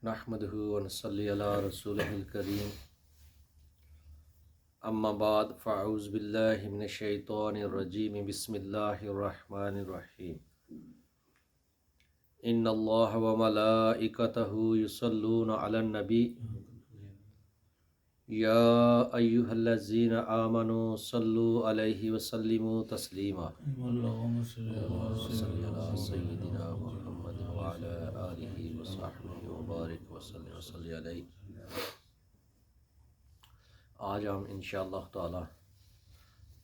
نحمده ونصلي على رسوله الكريم اما بعد فاعوذ بالله من الشیطان الرجیم بسم اللہ الرحمن الرحیم ان اللہ وملائکته یصلون علی النبی یا ایھا الذین آمنوا صلوا علیہ وسلموا تسلیما اللهم صل صلی على علی سيدنا سیدنا محمد وعلی آلہ وصحبہ وبارک وسلم وصلی علیہ۔ آج ہم انشاءاللہ تعالی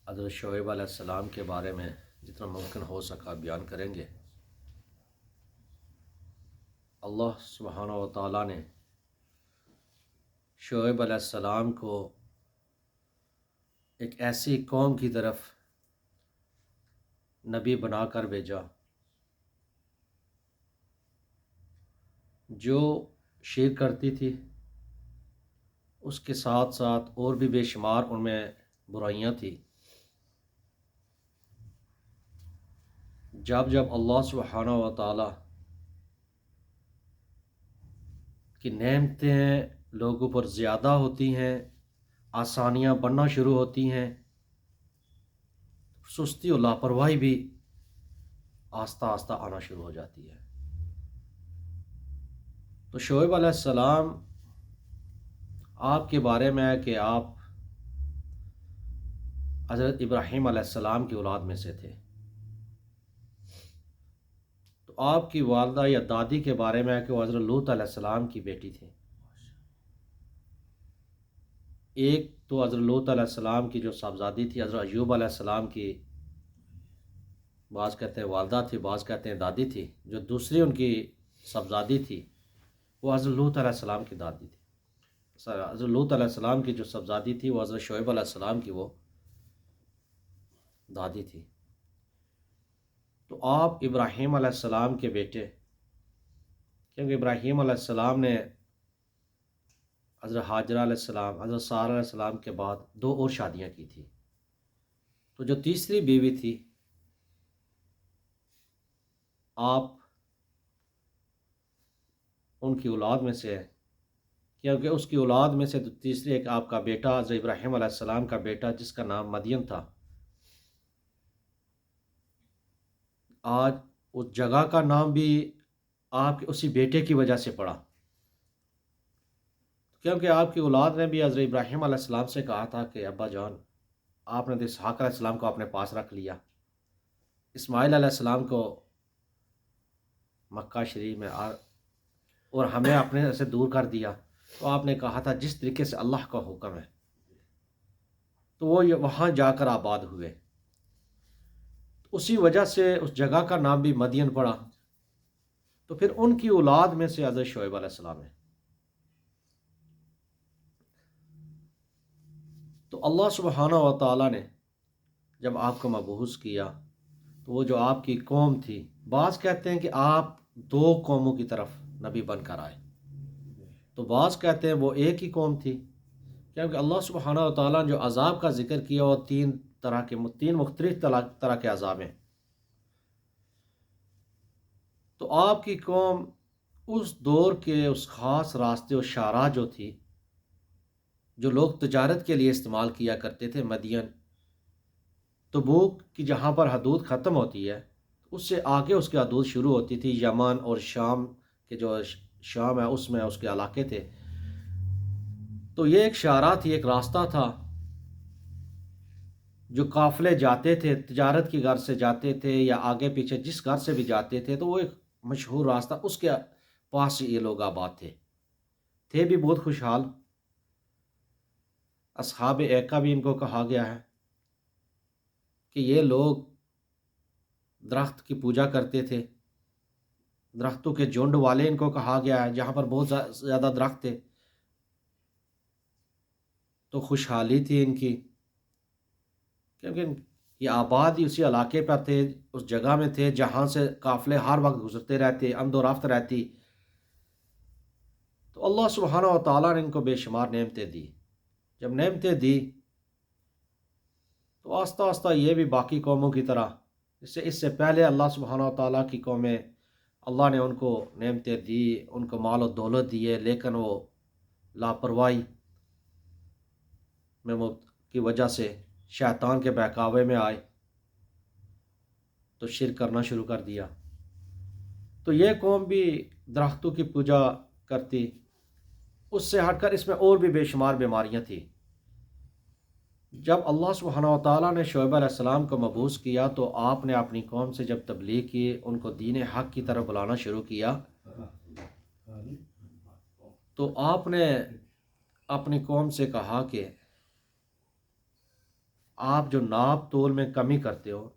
حضرت شعیب علیہ السلام کے بارے میں جتنا ممکن ہو سکا بیان کریں گے۔ اللہ سبحانہ و تعالیٰ نے شعیب علیہ السلام کو ایک ایسی قوم کی طرف نبی بنا کر بھیجا جو شرک کرتی تھی، اس کے ساتھ ساتھ اور بھی بے شمار ان میں برائیاں تھیں۔ جب اللہ سبحانہ و تعالیٰ کی نعمتیں لوگوں پر زیادہ ہوتی ہیں، آسانیاں بننا شروع ہوتی ہیں، سستی اور لاپرواہی بھی آہستہ آہستہ آنا شروع ہو جاتی ہے۔ تو شعیب علیہ السلام آپ کے بارے میں ہے کہ آپ حضرت ابراہیم علیہ السلام کی اولاد میں سے تھے۔ تو آپ کی والدہ یا دادی کے بارے میں ہے کہ وہ حضرت لوط علیہ السلام کی بیٹی تھی۔ ایک تو حضرت لوط علیہ السلام کی جو صاحبزادی تھی حضرت ایوب علیہ السلام کی، بعض کہتے ہیں والدہ تھی، بعض کہتے ہیں دادی تھی۔ جو دوسری ان کی صاحبزادی تھی وہ حضرت لوط علیہ السلام کی دادی تھی۔ حضرت لوط علیہ السلام کی جو صاحبزادی تھی وہ حضرت شعیب علیہ السلام کی وہ دادی تھی۔ تو آپ ابراہیم علیہ السلام کے بیٹے، کیونکہ ابراہیم علیہ السلام نے حضرت حاجرہ علیہ السلام، حضرت سارہ علیہ السلام کے بعد 2 اور شادیاں کی تھی۔ تو جو تیسری بیوی تھی آپ ان کی اولاد میں سے ہے، کیونکہ اس کی اولاد میں سے تیسری ایک آپ کا بیٹا حضرت ابراہیم علیہ السلام کا بیٹا جس کا نام مدین تھا۔ آج اس جگہ کا نام بھی آپ کے اسی بیٹے کی وجہ سے پڑا، کیونکہ آپ کی اولاد نے بھی حضرت ابراہیم علیہ السلام سے کہا تھا کہ ابا جان، آپ نے تو اسحاق علیہ السلام کو اپنے پاس رکھ لیا، اسماعیل علیہ السلام کو مکہ شریف میں اور ہمیں اپنے سے دور کر دیا۔ تو آپ نے کہا تھا جس طریقے سے اللہ کا حکم ہے، تو وہ وہاں جا کر آباد ہوئے۔ اسی وجہ سے اس جگہ کا نام بھی مدین پڑا۔ تو پھر ان کی اولاد میں سے حضرت شعیب علیہ السلام ہے۔ تو اللہ سبحانہ و تعالیٰ نے جب آپ کو مبعوث کیا تو وہ جو آپ کی قوم تھی، بعض کہتے ہیں کہ آپ 2 قوموں کی طرف نبی بن کر آئے، تو بعض کہتے ہیں وہ ایک ہی قوم تھی، کیونکہ اللہ سبحانہ و تعالیٰ نے جو عذاب کا ذکر کیا وہ 3 مختلف طرح کے عذاب ہیں۔ تو آپ کی قوم اس دور کے اس خاص راستے اور شاہراہ جو تھی جو لوگ تجارت کے لیے استعمال کیا کرتے تھے، مدین، تبوک کی جہاں پر حدود ختم ہوتی ہے اس سے آگے اس کی حدود شروع ہوتی تھی، یمن اور شام کے جو شام ہے اس میں اس کے علاقے تھے۔ تو یہ ایک شاہراہ تھی، ایک راستہ تھا جو قافلے جاتے تھے، تجارت کی غرض سے جاتے تھے یا آگے پیچھے جس غرض سے بھی جاتے تھے، تو وہ ایک مشہور راستہ، اس کے پاس یہ لوگ آباد تھے بھی بہت خوشحال۔ اصحاب ایکا بھی ان کو کہا گیا ہے کہ یہ لوگ درخت کی پوجا کرتے تھے، درختوں کے جھنڈ والے ان کو کہا گیا ہے، جہاں پر بہت زیادہ درخت تھے تو خوشحالی تھی ان کی، کیونکہ یہ آباد ہی اسی علاقے پر تھے، اس جگہ میں تھے جہاں سے قافلے ہر وقت گزرتے رہتے، آمد و رفت رہتی۔ تو اللہ سبحانہ و تعالیٰ نے ان کو بے شمار نعمتیں دی۔ جب نعمتیں دی تو آہستہ آہستہ یہ بھی باقی قوموں کی طرح، اس سے پہلے اللہ سبحانہ و تعالیٰ کی قومیں اللہ نے ان کو نعمتیں دی، ان کو مال و دولت دیے، لیکن وہ لاپرواہی کی وجہ سے شیطان کے بہکاوے میں آئے تو شرک کرنا شروع کر دیا۔ تو یہ قوم بھی درختوں کی پوجا کرتی، اس سے ہٹ کر اس میں اور بھی بے شمار بیماریاں تھیں۔ جب اللہ سبحانہ و تعالیٰ نے شعیب علیہ السلام کو مبعوث کیا تو آپ نے اپنی قوم سے جب تبلیغ کی، ان کو دین حق کی طرف بلانا شروع کیا، تو آپ نے اپنی قوم سے کہا کہ آپ جو ناپ تول میں کمی کرتے ہو،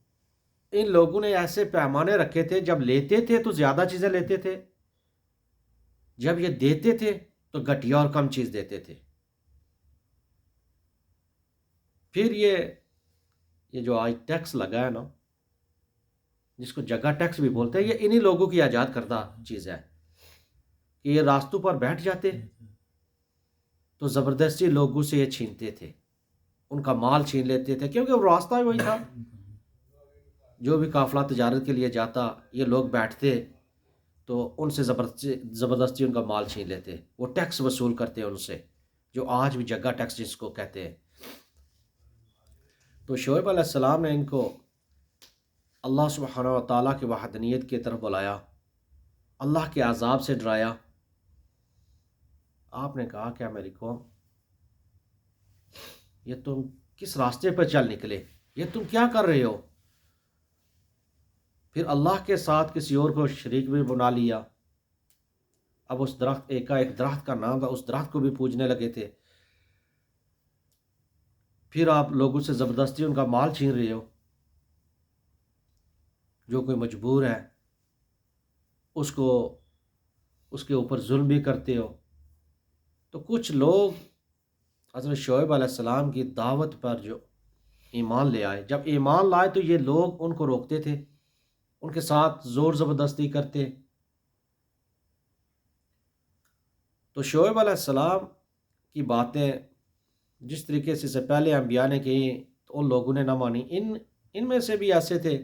ان لوگوں نے ایسے پیمانے رکھے تھے، جب لیتے تھے تو زیادہ چیزیں لیتے تھے، جب یہ دیتے تھے تو گھٹیا اور کم چیز دیتے تھے۔ پھر یہ جو آج ٹیکس لگا ہے نا، جس کو جگہ ٹیکس بھی بولتے ہیں، یہ انہی لوگوں کی ایجاد کردہ چیز ہے کہ یہ راستوں پر بیٹھ جاتے تو زبردستی لوگوں سے یہ چھینتے تھے، ان کا مال چھین لیتے تھے، کیونکہ وہ راستہ ہی وہی تھا۔ جو بھی قافلہ تجارت کے لیے جاتا، یہ لوگ بیٹھتے تو ان سے زبردستی ان کا مال چھین لیتے، وہ ٹیکس وصول کرتے ان سے، جو آج بھی جگہ ٹیکس جس کو کہتے ہیں۔ تو شعیب علیہ السلام نے ان کو اللہ سبحانہ و تعالیٰ کی وحدانیت کی طرف بلایا، اللہ کے عذاب سے ڈرایا۔ آپ نے کہا کیا میری قوم، یہ تم کس راستے پر چل نکلے، یہ تم کیا کر رہے ہو؟ پھر اللہ کے ساتھ کسی اور کو شریک بھی بنا لیا۔ اب اس درخت ایک درخت کا نام تھا، اس درخت کو بھی پوجنے لگے تھے۔ پھر آپ لوگوں سے زبردستی ان کا مال چھین رہے ہو، جو کوئی مجبور ہے اس کے اوپر ظلم بھی کرتے ہو۔ تو کچھ لوگ حضرت شعیب علیہ السلام کی دعوت پر جو ایمان لے آئے، جب ایمان لائے تو یہ لوگ ان کو روکتے تھے، ان کے ساتھ زور زبردستی کرتے۔ تو شعیب علیہ السلام کی باتیں جس طریقے سے پہلے انبیاء نے کی تو ان لوگوں نے نہ مانی۔ ان میں سے بھی ایسے تھے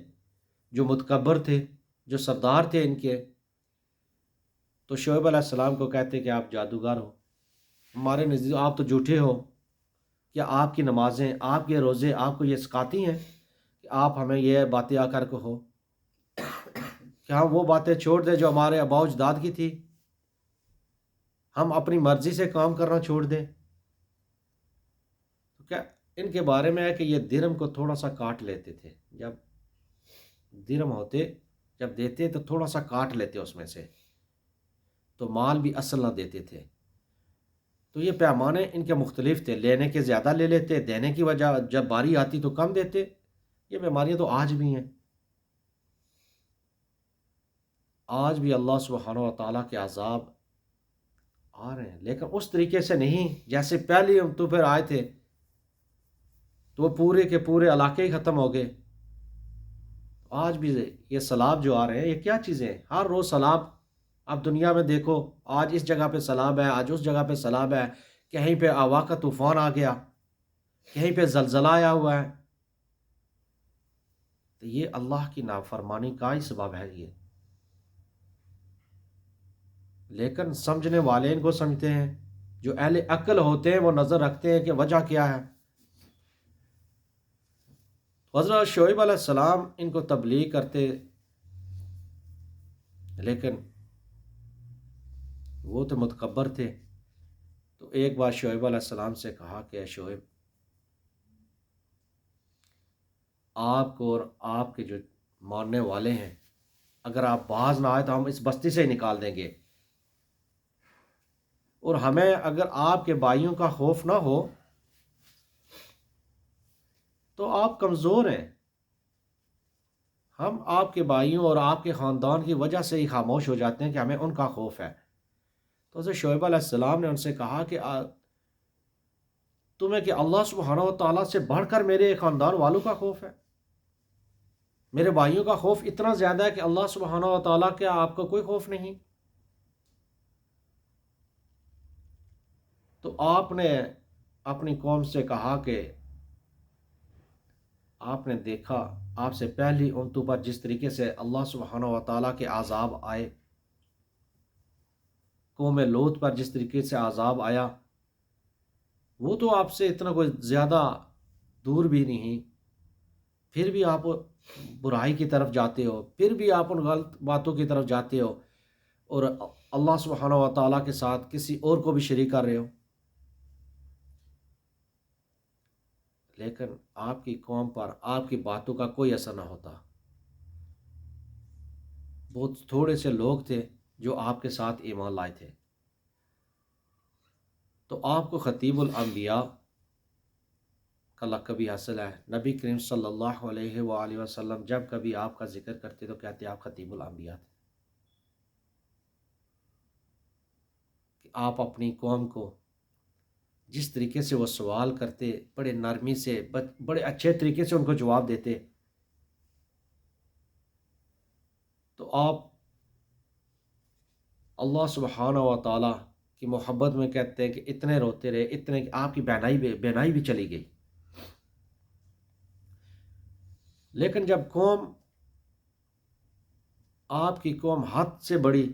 جو متکبر تھے، جو سردار تھے ان کے، تو شعیب علیہ السلام کو کہتے کہ آپ جادوگر ہو، ہمارے نزدیک آپ تو جھوٹے ہو، کیا آپ کی نمازیں، آپ کے روزے آپ کو یہ سکھاتی ہیں کہ آپ ہمیں یہ باتیں آ کر کہو کہ ہم وہ باتیں چھوڑ دیں جو ہمارے آباء و اجداد کی تھی، ہم اپنی مرضی سے کام کرنا چھوڑ دیں؟ تو کیا ان کے بارے میں ہے کہ یہ درہم کو تھوڑا سا کاٹ لیتے تھے، جب درہم ہوتے جب دیتے تو تھوڑا سا کاٹ لیتے اس میں سے، تو مال بھی اصل نہ دیتے تھے۔ تو یہ پیمانے ان کے مختلف تھے، لینے کے زیادہ لے لیتے، دینے کی وجہ جب باری آتی تو کم دیتے۔ یہ بیماریاں تو آج بھی ہیں، آج بھی اللہ سبحانہ و تعالیٰ کے عذاب آ رہے ہیں، لیکن اس طریقے سے نہیں جیسے پہلے ہم تو پھر آئے تھے تو وہ پورے کے پورے علاقے ہی ختم ہو گئے۔ آج بھی یہ سیلاب جو آ رہے ہیں، یہ کیا چیزیں ہیں؟ ہر روز سیلاب، اب دنیا میں دیکھو، آج اس جگہ پہ سیلاب ہے، آج اس جگہ پہ سیلاب ہے، کہیں پہ ہوا کا طوفان آ گیا، کہیں پہ زلزلہ آیا ہوا ہے۔ تو یہ اللہ کی نافرمانی کا ہی سبب ہے یہ، لیکن سمجھنے والے ان کو سمجھتے ہیں، جو اہل عقل ہوتے ہیں وہ نظر رکھتے ہیں کہ وجہ کیا ہے۔ حضرت شعیب علیہ السلام ان کو تبلیغ کرتے، لیکن وہ تو متکبر تھے۔ تو ایک بار شعیب علیہ السلام سے کہا کہ اے شعیب، آپ کو اور آپ کے جو ماننے والے ہیں، اگر آپ باز نہ آئے تو ہم اس بستی سے ہی نکال دیں گے، اور ہمیں اگر آپ کے بھائیوں کا خوف نہ ہو تو آپ کمزور ہیں، ہم آپ کے بھائیوں اور آپ کے خاندان کی وجہ سے ہی خاموش ہو جاتے ہیں کہ ہمیں ان کا خوف ہے۔ تو حضرت شعیب علیہ السلام نے ان سے کہا کہ تمہیں کہ اللہ سبحانہ و تعالیٰ سے بڑھ کر میرے خاندان والوں کا خوف ہے، میرے بھائیوں کا خوف اتنا زیادہ ہے کہ اللہ سبحانہ و تعالیٰ کیا آپ کو کوئی خوف نہیں؟ تو آپ نے اپنی قوم سے کہا کہ آپ نے دیکھا آپ سے پہلی امتوں پر جس طریقے سے اللہ سبحانہ و تعالیٰ کے عذاب آئے، قوم لوط پر جس طریقے سے عذاب آیا، وہ تو آپ سے اتنا کوئی زیادہ دور بھی نہیں، پھر بھی آپ برائی کی طرف جاتے ہو، پھر بھی آپ ان غلط باتوں کی طرف جاتے ہو، اور اللہ سبحانہ و تعالیٰ کے ساتھ کسی اور کو بھی شریک کر رہے ہو۔ لیکن آپ کی قوم پر آپ کی باتوں کا کوئی اثر نہ ہوتا۔ بہت تھوڑے سے لوگ تھے جو آپ کے ساتھ ایمان لائے تھے۔ تو آپ کو خطیب الانبیاء کا لقب بھی حاصل ہے۔ نبی کریم صلی اللہ علیہ وآلہ وسلم جب کبھی آپ کا ذکر کرتے تو کہتے آپ خطیب الانبیاء تھے، کہ آپ اپنی قوم کو جس طریقے سے وہ سوال کرتے، بڑے نرمی سے، بڑے اچھے طریقے سے ان کو جواب دیتے، تو آپ اللہ سبحانہ و تعالیٰ کی محبت میں کہتے ہیں کہ اتنے روتے رہے، اتنے کہ آپ کی بینائی بھی چلی گئی۔ لیکن جب آپ کی قوم حد سے بڑی،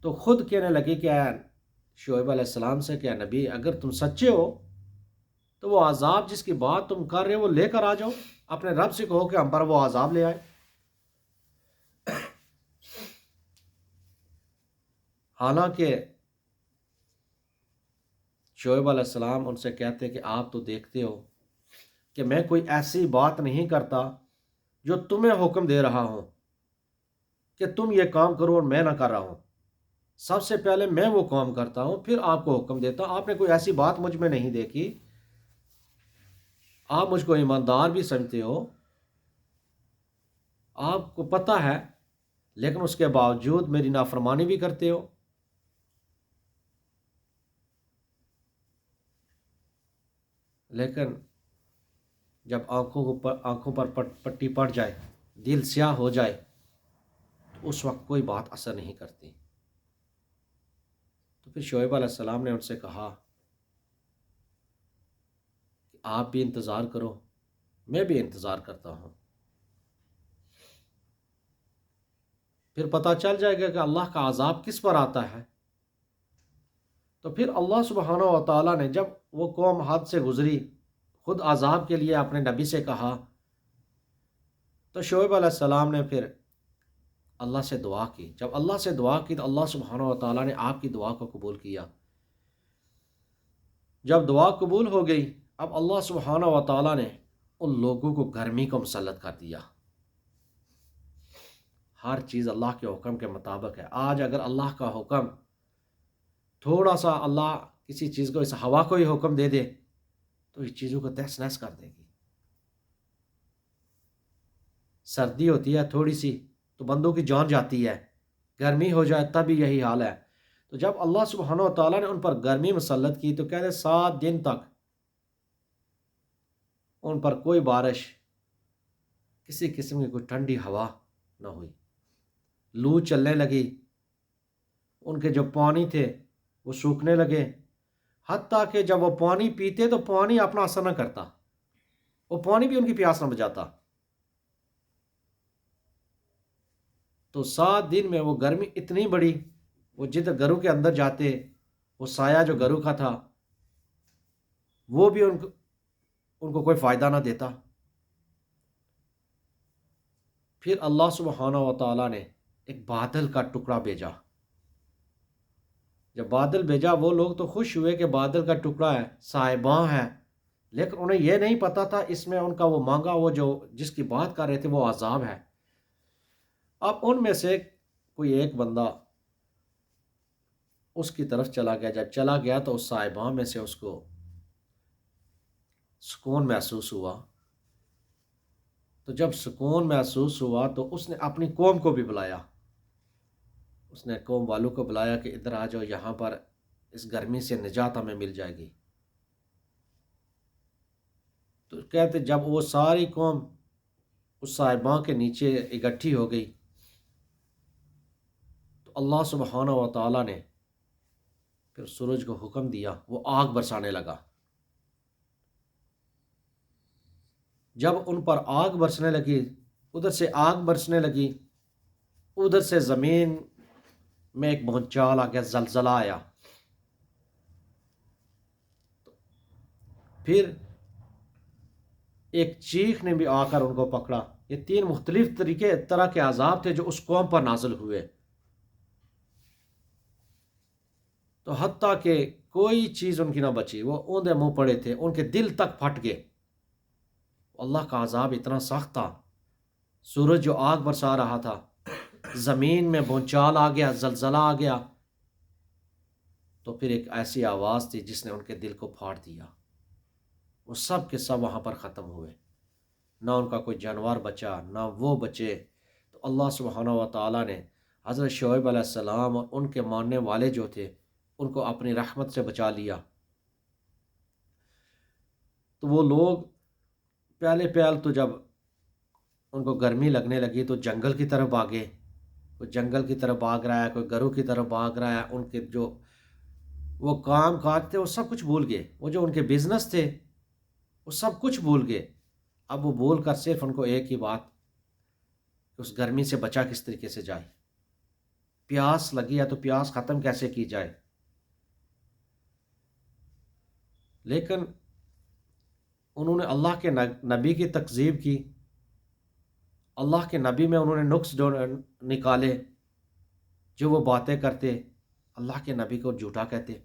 تو خود کہنے لگے کہ اے شعیب علیہ السلام سے کہ اے نبی، اگر تم سچے ہو تو وہ عذاب جس کی بات تم کر رہے ہو وہ لے کر آ جاؤ، اپنے رب سے کہو کہ ہم پر وہ عذاب لے آئے۔ حالانکہ شعیب علیہ السلام ان سے کہتے کہ آپ تو دیکھتے ہو کہ میں کوئی ایسی بات نہیں کرتا جو تمہیں حکم دے رہا ہوں کہ تم یہ کام کرو اور میں نہ کر رہا ہوں۔ سب سے پہلے میں وہ کام کرتا ہوں، پھر آپ کو حکم دیتا ہوں۔ آپ نے کوئی ایسی بات مجھ میں نہیں دیکھی، آپ مجھ کو ایماندار بھی سمجھتے ہو، آپ کو پتہ ہے، لیکن اس کے باوجود میری نافرمانی بھی کرتے ہو۔ لیکن جب آنکھوں پر پٹی پڑ جائے، دل سیاہ ہو جائے، تو اس وقت کوئی بات اثر نہیں کرتی۔ تو پھر شعیب علیہ السلام نے ان سے کہا کہ آپ بھی انتظار کرو، میں بھی انتظار کرتا ہوں، پھر پتہ چل جائے گا کہ اللہ کا عذاب کس پر آتا ہے۔ تو پھر اللہ سبحانہ و تعالیٰ نے جب وہ قوم حد سے گزری، خود عذاب کے لیے اپنے نبی سے کہا، تو شعیب علیہ السلام نے پھر اللہ سے دعا کی۔ جب اللہ سے دعا کی تو اللہ سبحانہ و تعالیٰ نے آپ کی دعا کو قبول کیا۔ جب دعا قبول ہو گئی، اب اللہ سبحانہ و تعالیٰ نے ان لوگوں کو گرمی کو مسلط کر دیا۔ ہر چیز اللہ کے حکم کے مطابق ہے۔ آج اگر اللہ کا حکم تھوڑا سا، اللہ کسی چیز کو، اس ہوا کو ہی حکم دے دے تو اس چیزوں کو تہس نہس کر دے گی۔ سردی ہوتی ہے تھوڑی سی تو بندوں کی جان جاتی ہے، گرمی ہو جائے تب بھی یہی حال ہے۔ تو جب اللہ سبحانہ و تعالیٰ نے ان پر گرمی مسلط کی تو کہہ رہے 7 دن تک ان پر کوئی بارش، کسی قسم کی کوئی ٹھنڈی ہوا نہ ہوئی، لو چلنے لگی، ان کے جو پانی تھے وہ سوکھنے لگے، حتیٰ کہ جب وہ پانی پیتے تو پانی اپنا اثر نہ کرتا، وہ پانی بھی ان کی پیاس نہ بجھاتا۔ تو 7 دن میں وہ گرمی اتنی بڑی، وہ جدھر گھروں کے اندر جاتے، وہ سایہ جو گھروں کا تھا وہ بھی ان کو کوئی فائدہ نہ دیتا۔ پھر اللہ سبحانہ و تعالیٰ نے ایک بادل کا ٹکڑا بھیجا۔ جب بادل بھیجا وہ لوگ تو خوش ہوئے کہ بادل کا ٹکڑا ہے، صاحباں ہے، لیکن انہیں یہ نہیں پتا تھا اس میں ان کا وہ مانگا، وہ جو جس کی بات کر رہے تھے وہ عذاب ہے۔ اب ان میں سے کوئی ایک بندہ اس کی طرف چلا گیا، جب چلا گیا تو اس صاحباں میں سے اس کو سکون محسوس ہوا۔ تو جب سکون محسوس ہوا تو اس نے اپنی قوم کو بھی بلایا، اس نے قوم والوں کو بلایا کہ ادھر آ جاؤ، یہاں پر اس گرمی سے نجات ہمیں مل جائے گی۔ تو کہتے جب وہ ساری قوم اس صاحباں کے نیچے اکٹھی ہو گئی تو اللہ سبحانہ و تعالیٰ نے پھر سورج کو حکم دیا، وہ آگ برسانے لگا۔ جب ان پر آگ برسنے لگی، ادھر سے آگ برسنے لگی، ادھر سے زمین میں ایک بھونچال آ گیا، زلزلہ آیا. پھر ایک چیخ نے بھی آ کر ان کو پکڑا. یہ تین مختلف طرح کے عذاب تھے جو اس قوم پر نازل ہوئے. تو حتیٰ کہ کوئی چیز ان کی نہ بچی، وہ اوندے منہ پڑے تھے، ان کے دل تک پھٹ گئے. اللہ کا عذاب اتنا سخت تھا، سورج جو آگ برسا رہا تھا، زمین میں بھونچال آ گیا، زلزلہ آ گیا. تو پھر ایک ایسی آواز تھی جس نے ان کے دل کو پھاڑ دیا. وہ سب کے سب وہاں پر ختم ہوئے، نہ ان کا کوئی جانور بچا، نہ وہ بچے. تو اللہ سبحانہ و تعالیٰ نے حضرت شعیب علیہ السلام اور ان کے ماننے والے جو تھے ان کو اپنی رحمت سے بچا لیا. تو وہ لوگ پہل تو جب ان کو گرمی لگنے لگی تو جنگل کی طرف بھاگے. کوئی جنگل کی طرف بھاگ رہا ہے، کوئی گھروں کی طرف بھاگ رہا ہے. ان کے جو وہ کام کاج تھے وہ سب کچھ بھول گئے، وہ جو ان کے بزنس تھے وہ سب کچھ بھول گئے. اب وہ بول کر صرف ان کو ایک ہی بات کہ اس گرمی سے بچا کس طریقے سے جائے، پیاس لگی ہے تو پیاس ختم کیسے کی جائے. لیکن انہوں نے اللہ کے نبی کی تکذیب کی. اللہ کے نبی میں انہوں نے نقص نکالے، جو وہ باتیں کرتے اللہ کے نبی کو جھوٹا کہتے.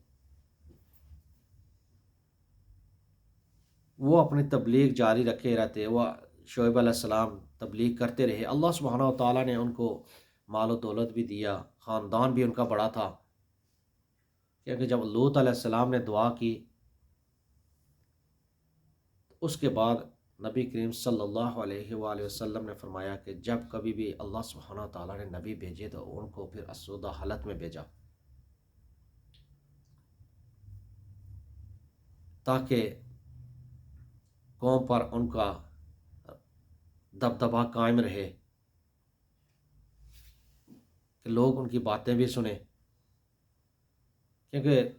وہ اپنی تبلیغ جاری رکھے رہتے. وہ شعیب علیہ السلام تبلیغ کرتے رہے. اللہ سبحانہ و تعالیٰ نے ان کو مال و دولت بھی دیا، خاندان بھی ان کا بڑا تھا. کیونکہ جب لوط علیہ السلام نے دعا کی، اس کے بعد نبی کریم صلی اللہ علیہ وآلہ وسلم نے فرمایا کہ جب کبھی بھی اللہ سبحانہ و تعالیٰ نے نبی بھیجے تو ان کو پھر اسودہ حالت میں بھیجا، تاکہ قوم پر ان کا دبدبا قائم رہے، کہ لوگ ان کی باتیں بھی سنیں. کیونکہ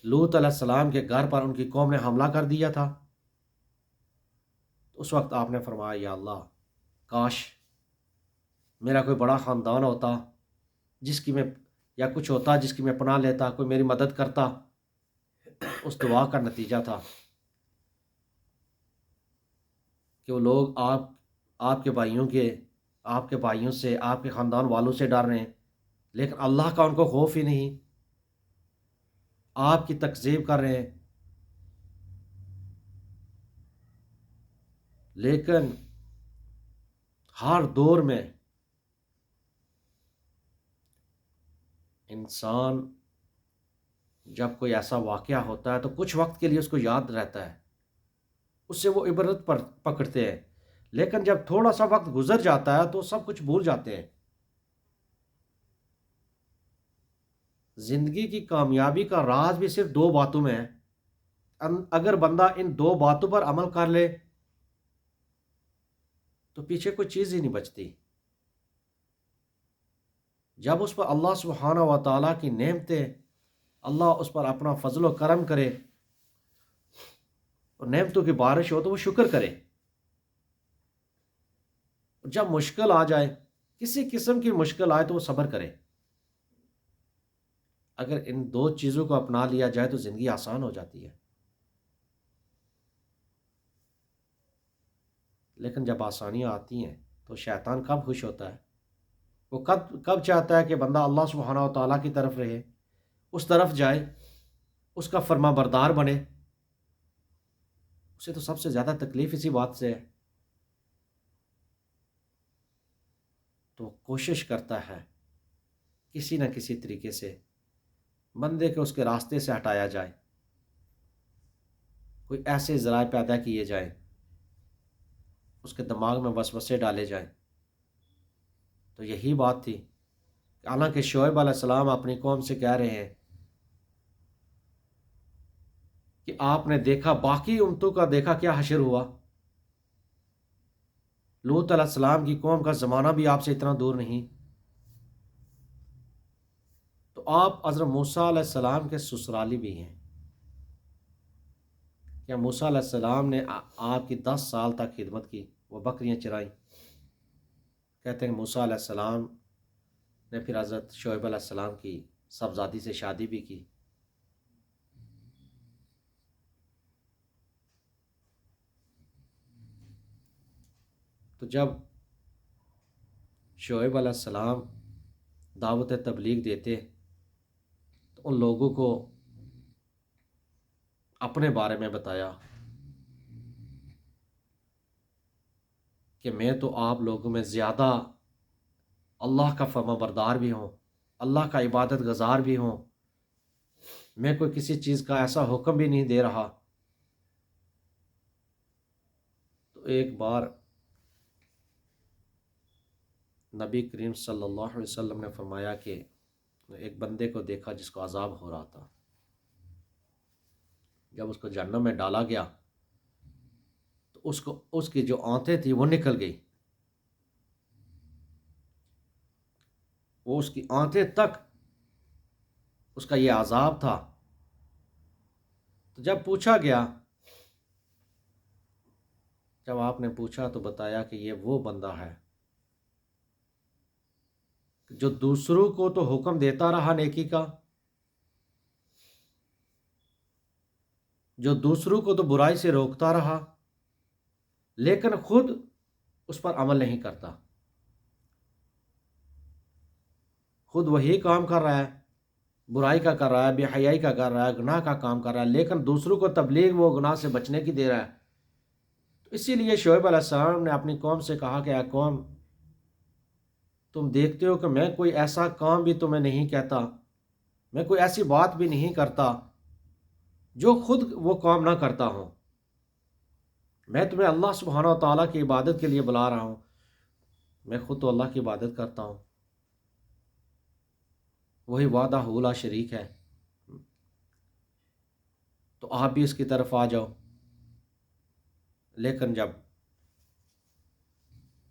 لوط علیہ السلام کے گھر پر ان کی قوم نے حملہ کر دیا تھا. اس وقت آپ نے فرمایا یا اللہ، کاش میرا کوئی بڑا خاندان ہوتا جس کی میں، یا کچھ ہوتا جس کی میں پناہ لیتا، کوئی میری مدد کرتا. اس دعا کا نتیجہ تھا کہ وہ لوگ آپ کے بھائیوں سے، آپ کے خاندان والوں سے ڈر رہے ہیں، لیکن اللہ کا ان کو خوف ہی نہیں، آپ کی تکذیب کر رہے ہیں. لیکن ہر دور میں انسان جب کوئی ایسا واقعہ ہوتا ہے تو کچھ وقت کے لیے اس کو یاد رہتا ہے، اس سے وہ عبرت پکڑتے ہیں. لیکن جب تھوڑا سا وقت گزر جاتا ہے تو سب کچھ بھول جاتے ہیں. زندگی کی کامیابی کا راز بھی صرف دو باتوں میں ہے. اگر بندہ ان دو باتوں پر عمل کر لے تو پیچھے کوئی چیز ہی نہیں بچتی. جب اس پر اللہ سبحانہ و تعالیٰ کی نعمتیں، اللہ اس پر اپنا فضل و کرم کرے اور نعمتوں کی بارش ہو تو وہ شکر کرے. جب مشکل آ جائے، کسی قسم کی مشکل آئے تو وہ صبر کرے. اگر ان دو چیزوں کو اپنا لیا جائے تو زندگی آسان ہو جاتی ہے. لیکن جب آسانیاں آتی ہیں تو شیطان کب خوش ہوتا ہے؟ وہ کب چاہتا ہے کہ بندہ اللہ سبحانہ و تعالیٰ کی طرف رہے، اس طرف جائے، اس کا فرما بردار بنے. اسے تو سب سے زیادہ تکلیف اسی بات سے ہے. تو کوشش کرتا ہے کسی نہ کسی طریقے سے بندے کے اس کے راستے سے ہٹایا جائے، کوئی ایسے ذرائع پیدا کیے جائیں، اس کے دماغ میں وسوسے ڈالے جائیں. تو یہی بات تھی. حالانکہ شعیب علیہ السلام اپنی قوم سے کہہ رہے ہیں کہ آپ نے دیکھا، باقی امتوں کا دیکھا کیا حشر ہوا. لوط علیہ السلام کی قوم کا زمانہ بھی آپ سے اتنا دور نہیں. تو آپ حضرت موسیٰ علیہ السلام کے سسرالی بھی ہیں. کیا موسیٰ علیہ السلام نے آپ کی 10 سال تک خدمت کی، وہ بکریاں چرائیں؟ کہتے ہیں موسیٰ علیہ السلام نے پھر حضرت شعیب علیہ السلام کی صاحبزادی سے شادی بھی کی۔ تو جب شعیب علیہ السلام دعوت تبلیغ دیتے تو ان لوگوں کو اپنے بارے میں بتایا کہ میں تو آپ لوگوں میں زیادہ اللہ کا فرما بردار بھی ہوں، اللہ کا عبادت گزار بھی ہوں، میں کوئی کسی چیز کا ایسا حکم بھی نہیں دے رہا۔ تو ایک بار نبی کریم صلی اللہ علیہ وسلم نے فرمایا کہ ایک بندے کو دیکھا جس کو عذاب ہو رہا تھا، جب اس کو جہنم میں ڈالا گیا تو اس کی جو آنتیں تھیں وہ نکل گئی، وہ اس کی آنتیں تک اس کا یہ عذاب تھا۔ تو جب پوچھا گیا، جب آپ نے پوچھا تو بتایا کہ یہ وہ بندہ ہے جو دوسروں کو تو حکم دیتا رہا نیکی کا، جو دوسروں کو تو برائی سے روکتا رہا، لیکن خود اس پر عمل نہیں کرتا، خود وہی کام کر رہا ہے، برائی کا کر رہا ہے، بے حیائی کا کر رہا ہے، گناہ کا کام کر رہا ہے، لیکن دوسروں کو تبلیغ وہ گناہ سے بچنے کی دے رہا ہے۔ تو اسی لیے شعیب علیہ السلام نے اپنی قوم سے کہا کہ اے قوم، تم دیکھتے ہو کہ میں کوئی ایسا کام بھی تمہیں نہیں کہتا، میں کوئی ایسی بات بھی نہیں کرتا جو خود وہ کام نہ کرتا ہوں۔ میں تمہیں اللہ سبحانہ و تعالیٰ کی عبادت کے لیے بلا رہا ہوں، میں خود تو اللہ کی عبادت کرتا ہوں، وہی وحدہ لا شریک ہے، تو آپ بھی اس کی طرف آ جاؤ۔ لیکن جب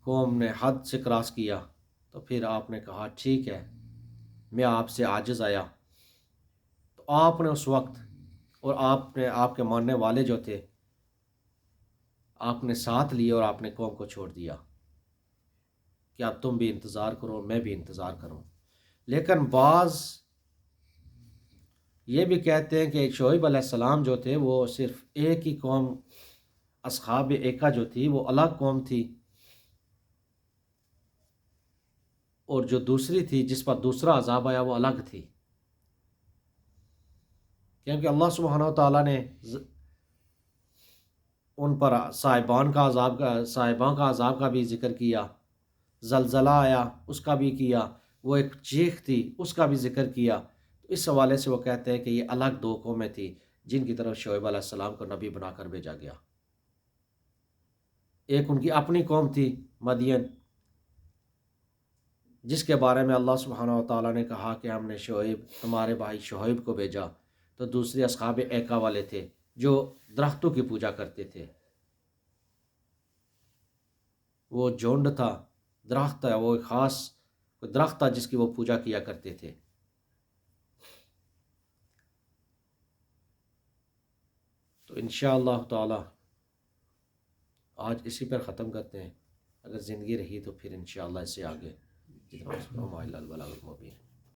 قوم نے حد سے کراس کیا تو پھر آپ نے کہا ٹھیک ہے، میں آپ سے عاجز آیا۔ تو آپ نے اس وقت، اور آپ کے ماننے والے جو تھے، آپ نے ساتھ لیے اور آپ نے قوم کو چھوڑ دیا کہ اب تم بھی انتظار کرو، میں بھی انتظار کروں۔ لیکن بعض یہ بھی کہتے ہیں کہ شعیب علیہ السلام جو تھے وہ صرف ایک ہی قوم، اصحاب ایکا جو تھی وہ الگ قوم تھی، اور جو دوسری تھی جس پر دوسرا عذاب آیا وہ الگ تھی، کیونکہ اللہ سبحانہ و تعالیٰ نے ان پر صاحبان کا عذاب کا بھی ذکر کیا، زلزلہ آیا اس کا بھی کیا، وہ ایک چیخ تھی اس کا بھی ذکر کیا۔ تو اس حوالے سے وہ کہتے ہیں کہ یہ الگ دو قومیں تھیں جن کی طرف شعیب علیہ السلام کو نبی بنا کر بھیجا گیا۔ ایک ان کی اپنی قوم تھی مدین، جس کے بارے میں اللہ سبحانہ و تعالیٰ نے کہا کہ ہم نے تمہارے بھائی شعیب کو بھیجا۔ تو دوسرے اصحاب ایکا والے تھے جو درختوں کی پوجا کرتے تھے، وہ جھنڈ تھا، درخت ہے، وہ خاص درخت تھا جس کی وہ پوجا کیا کرتے تھے۔ تو انشاءاللہ تعالی آج اسی پر ختم کرتے ہیں، اگر زندگی رہی تو پھر انشاءاللہ اس سے آگے جتنا البلاغ المبین۔